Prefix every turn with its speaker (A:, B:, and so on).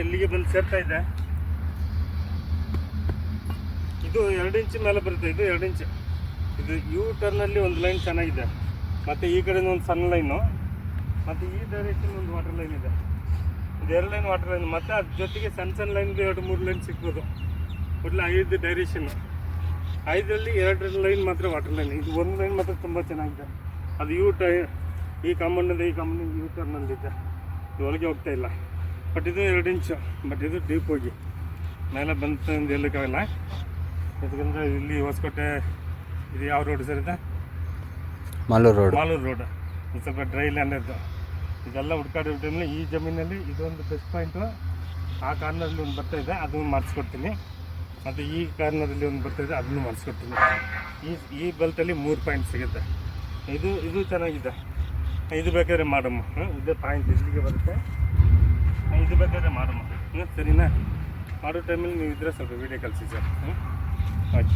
A: ಇಲ್ಲಿಗೆ ಬಂದು ಸೇರ್ತಾ ಇದೆ. ಇದು 2 ಇಂಚ್ ಮೇಲೆ ಬರುತ್ತೆ. ಇದು 2 ಇಂಚ್. ಇದು ಯು ಟರ್ನಲ್ಲಿ ಒಂದು ಲೈನ್ ಚೆನ್ನಾಗಿದೆ, ಮತ್ತು ಈ ಕಡೆಯಿಂದ ಒಂದು ಸಣ್ಣ ಲೈನು, ಮತ್ತು ಈ ಡೈರೆಕ್ಷನ್ ಒಂದು ವಾಟರ್ ಲೈನ್ ಇದೆ. ಇದು 2 ಲೈನ್ ವಾಟರ್ ಲೈನ್, ಮತ್ತು ಅದ್ರ ಜೊತೆಗೆ ಸಣ್ಣ ಸಣ್ಣ ಲೈನ್ದು 2-3 ಲೈನ್ ಸಿಗ್ಬೋದು. ಒಟ್ಟು 5 ಡೈರೆಕ್ಷನ್ನು. 5ರಲ್ಲಿ 2 ಲೈನ್ ಮಾತ್ರ ವಾಟರ್ ಲೈನ್. ಇದು ಒಂದು ಲೈನ್ ಮಾತ್ರ ತುಂಬ ಚೆನ್ನಾಗಿದೆ. ಅದು ಈ ಕಾಂಪೌಂಡಲ್ಲಿ ಯು ಟರ್ನಲ್ಲಿದೆ. ಇದು ಒಳಗೆ ಹೋಗ್ತಾ ಇಲ್ಲ. ಬಟ್ ಇದು 2 ಇಂಚು. ಬಟ್ ಇದು ಡೀಪ್ ಹೋಗಿ ಮೇಲೆ ಬಂತು ಅಂತ ಹೇಳೋಕ್ಕಾಗಲ್ಲ. ಯಾಕಂದರೆ ಇಲ್ಲಿ ಹೊಸಕೋಟೆ ಇದು ಯಾವ ರೋಡ್ ಸರ್ ಇದೆ? ಮಾಲೂರು ರೋಡ್. ಇದು ಸ್ವಲ್ಪ ಡ್ರೈ ಲ್ಯಾಂಡ್ ಇತ್ತು. ಇದೆಲ್ಲ ಹುಡ್ಕಾಡಿರೋ ಟೈಮಲ್ಲಿ ಈ ಜಮೀನಲ್ಲಿ ಇದೊಂದು ಬೆಸ್ಟ್ ಪಾಯಿಂಟು. ಆ ಕಾರ್ನರಲ್ಲಿ ಒಂದು ಬರ್ತಾಯಿದೆ, ಅದನ್ನು ಮಾಡಿಸ್ಕೊಡ್ತೀನಿ. ಮತ್ತು ಈ ಕಾರ್ನರಲ್ಲಿ ಒಂದು ಬರ್ತಾಯಿದೆ, ಅದನ್ನು ಮಾಡಿಸ್ಕೊಡ್ತೀನಿ. ಈ ಬೆಲ್ಟಲ್ಲಿ 3 ಪಾಯಿಂಟ್ ಸಿಗುತ್ತೆ. ಇದು ಚೆನ್ನಾಗಿದೆ. ಇದು ಬೇಕಾದ್ರೆ ಮಾಡಮ್ಮ. ಇದೇ ಪಾಯಿಂಟ್ ಇಲ್ಲಿಗೆ ಬರುತ್ತೆ. ಇದು ಬೇಕಾದ್ರೆ ಮಾಡಮ್ಮ. ಸರಿನಾ? ಮಾಡೋ ಟೈಮಲ್ಲಿ ನೀವು ಇದ್ದರೆ ಸ್ವಲ್ಪ ವೀಡಿಯೋ ಕಳಿಸಿ ಸರ್. ಆಯ್ತು.